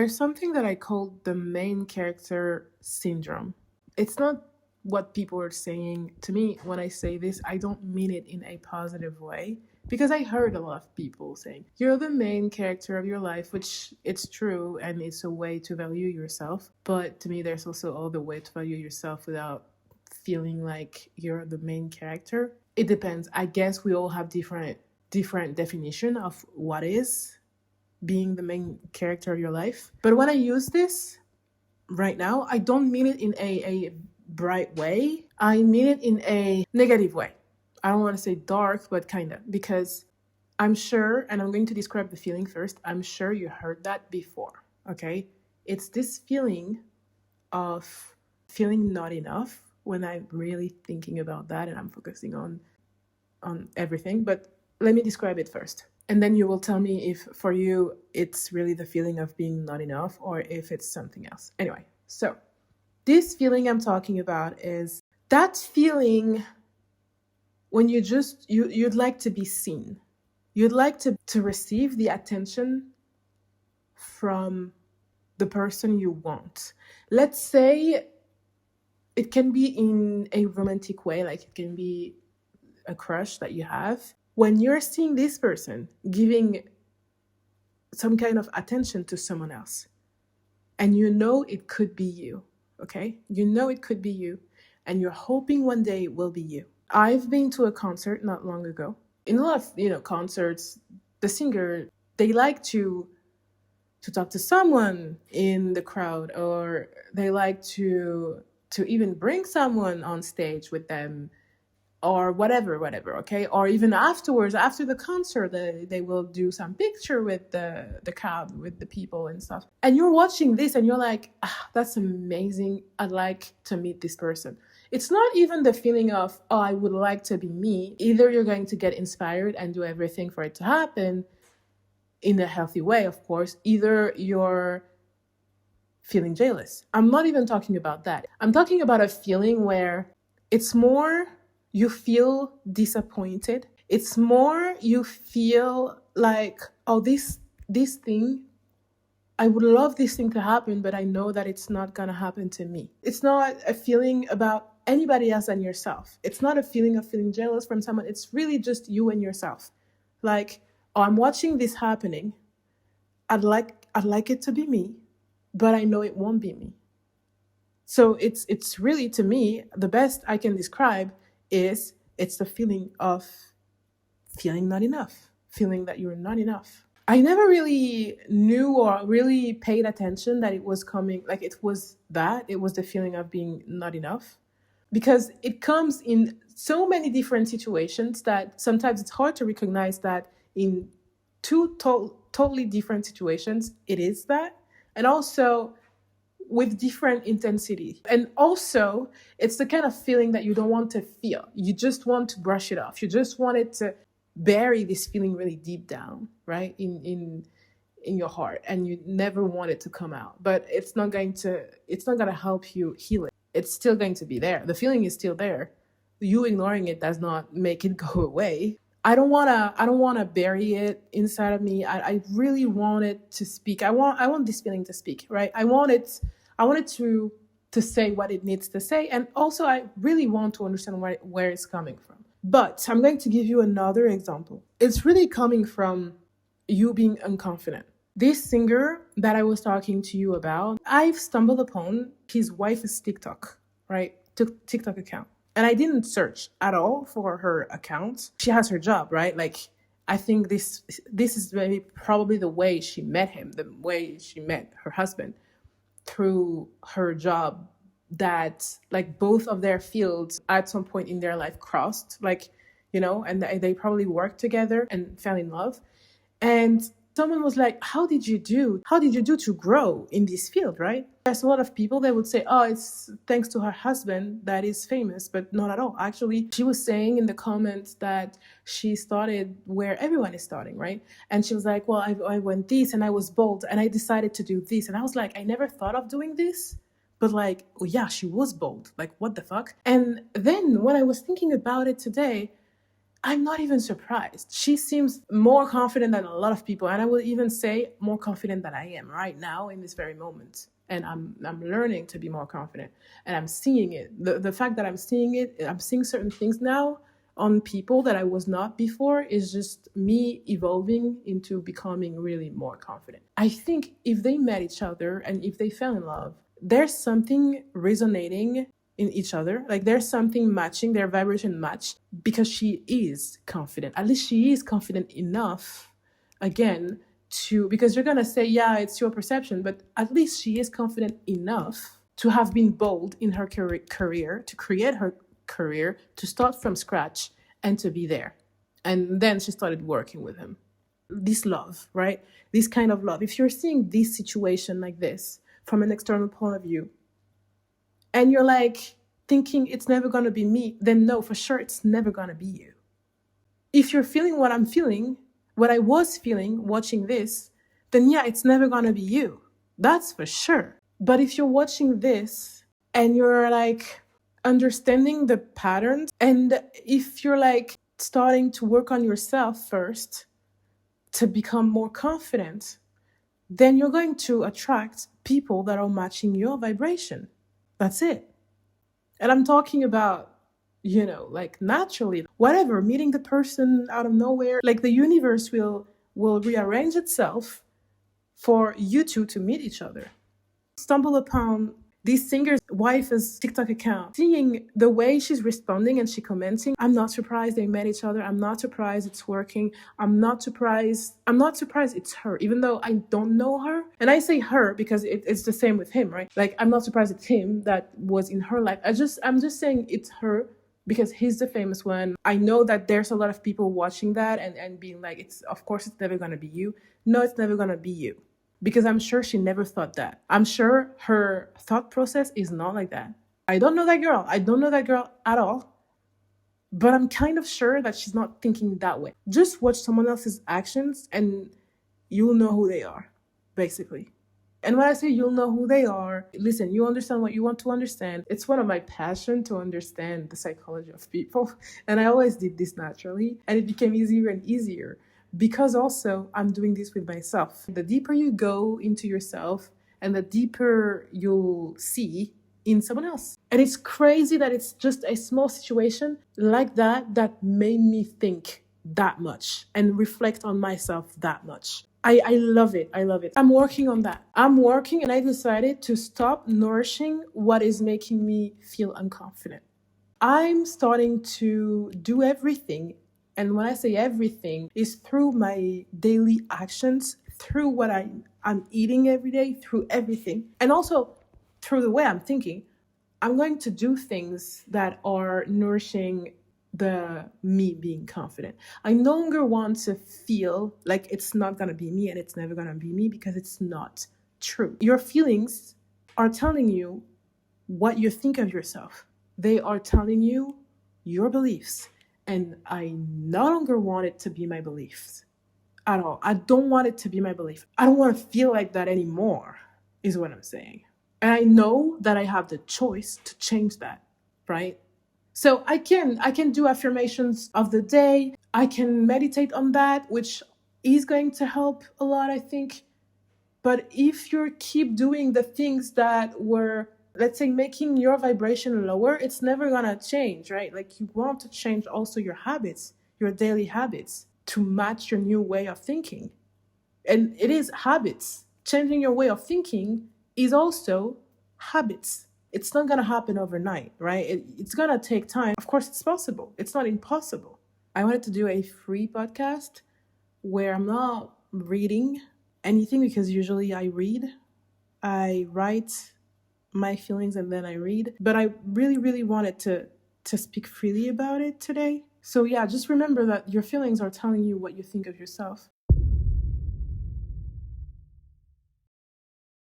There's something that I call the main character syndrome. It's not what people are saying to me when I say this. I don't mean it in a positive way, because I heard a lot of people saying, you're the main character of your life, which it's true, and it's a way to value yourself. But to me, there's also other way to value yourself without feeling like you're the main character. It depends. I guess we all have different definition of what is being the main character of your life. But when I use this right now, I don't mean it in a bright way. I mean it in a negative way. I don't want to say dark, but kind of, because I'm sure, and I'm going to describe the feeling first. I'm sure you heard that before, okay? It's this feeling of feeling not enough when I'm really thinking about that and I'm focusing on everything. But let me describe it first. And then you will tell me if for you it's really the feeling of being not enough or if it's something else. Anyway, so this feeling I'm talking about is that feeling when you'd like to be seen. You'd like to receive the attention from the person you want. Let's say it can be in a romantic way, like it can be a crush that you have. When you're seeing this person giving some kind of attention to someone else, and you know it could be you, okay? You know it could be you, and you're hoping one day it will be you. I've been to a concert not long ago. In a lot of, concerts, the singer, they like to talk to someone in the crowd, or they like to even bring someone on stage with them, or whatever, okay? Or even afterwards, after the concert, they will do some picture with the crowd, with the people and stuff. And you're watching this and you're like, that's amazing. I'd like to meet this person. It's not even the feeling of, I would like to be me. Either you're going to get inspired and do everything for it to happen in a healthy way, of course. Either you're feeling jealous. I'm not even talking about that. I'm talking about a feeling where it's more you feel disappointed. It's more you feel like, this thing, I would love this thing to happen, but I know that it's not going to happen to me. It's not a feeling about anybody else than yourself. It's not a feeling of feeling jealous from someone. It's really just you and yourself. Like, I'm watching this happening. I'd like it to be me, but I know it won't be me. So it's really, to me, the best I can describe is it's the feeling of feeling not enough, feeling that you're not enough. I never really knew or really paid attention that it was coming, like it was the feeling of being not enough, because it comes in so many different situations that sometimes it's hard to recognize that in two totally different situations it is that, and also with different intensity. And also, it's the kind of feeling that you don't want to feel. You just want to brush it off. You just want it to bury this feeling really deep down, right? In your heart. And you never want it to come out. But it's not going to help you heal it. It's still going to be there. The feeling is still there. You ignoring it does not make it go away. I don't wanna bury it inside of me. I really want it to speak. I want this feeling to speak, right? I want it to say what it needs to say. And also I really want to understand where it's coming from. But I'm going to give you another example. It's really coming from you being unconfident. This singer that I was talking to you about, I've stumbled upon his wife's TikTok, right? TikTok account. And I didn't search at all for her account. She has her job, right? Like, I think this is probably the way she met him, the way she met her husband, through her job, that like both of their fields at some point in their life crossed, and they probably worked together and fell in love. And someone was like, how did you do to grow in this field, right? There's a lot of people that would say, it's thanks to her husband that is famous, but not at all. Actually, she was saying in the comments that she started where everyone is starting, right? And she was like, well, I went this and I was bold and I decided to do this. And I was like, I never thought of doing this. But like, oh yeah, she was bold. Like, what the fuck? And then when I was thinking about it today, I'm not even surprised. She seems more confident than a lot of people. And I would even say more confident than I am right now in this very moment. And I'm learning to be more confident. And I'm seeing it. The fact that I'm seeing it, I'm seeing certain things now on people that I was not before, is just me evolving into becoming really more confident. I think if they met each other and if they fell in love, there's something resonating in each other. Like there's something matching, their vibration match, because she is confident. At least she is confident enough, again, because you're gonna say, yeah, it's your perception, but at least she is confident enough to have been bold in her career, to create her career, to start from scratch and to be there. And then she started working with him. This love, right? This kind of love. If you're seeing this situation like this from an external point of view, and you're like thinking it's never going to be me, then no, for sure it's never going to be you. If you're feeling what I'm feeling, what I was feeling watching this, then yeah, it's never going to be you. That's for sure. But if you're watching this and you're like understanding the patterns, and if you're like starting to work on yourself first to become more confident, then you're going to attract people that are matching your vibration. That's it. And I'm talking about, like naturally, whatever, meeting the person out of nowhere, like the universe will rearrange itself for you two to meet each other. Stumble upon this singer's wife's TikTok account, seeing the way she's responding and she commenting. I'm not surprised they met each other. I'm not surprised it's working. I'm not surprised it's her, even though I don't know her. And I say her because it's the same with him, right? Like, I'm not surprised it's him that was in her life. I'm just saying it's her because he's the famous one. I know that there's a lot of people watching that and being like, of course it's never gonna be you. No, it's never gonna be you. Because I'm sure she never thought that. I'm sure her thought process is not like that. I don't know that girl. I don't know that girl at all. But I'm kind of sure that she's not thinking that way. Just watch someone else's actions and you'll know who they are, basically. And when I say you'll know who they are, listen, you understand what you want to understand. It's one of my passions to understand the psychology of people. And I always did this naturally. And it became easier and easier. Because also I'm doing this with myself. The deeper you go into yourself and the deeper you'll see in someone else. And it's crazy that it's just a small situation like that made me think that much and reflect on myself that much. I love it. I love it. I'm working on that. And I decided to stop nourishing what is making me feel unconfident. I'm starting to do everything. And when I say everything, is through my daily actions, through what I'm eating every day, through everything. And also through the way I'm thinking. I'm going to do things that are nourishing the me being confident. I no longer want to feel like it's not going to be me and it's never going to be me, because it's not true. Your feelings are telling you what you think of yourself. They are telling you your beliefs. And I no longer want it to be my beliefs at all. I don't want it to be my belief. I don't want to feel like that anymore, is what I'm saying. And I know that I have the choice to change that, right? So I can do affirmations of the day. I can meditate on that, which is going to help a lot, I think. But if you keep doing the things that were, let's say, making your vibration lower, it's never gonna change, right? Like, you want to change also your habits, your daily habits, to match your new way of thinking. And it is habits. Changing your way of thinking is also habits. It's not gonna happen overnight, right? It's gonna take time. Of course, it's possible. It's not impossible. I wanted to do a free podcast where I'm not reading anything, because usually I read. I write my feelings and then I read. But I really, really wanted to speak freely about it today. So yeah, just remember that your feelings are telling you what you think of yourself.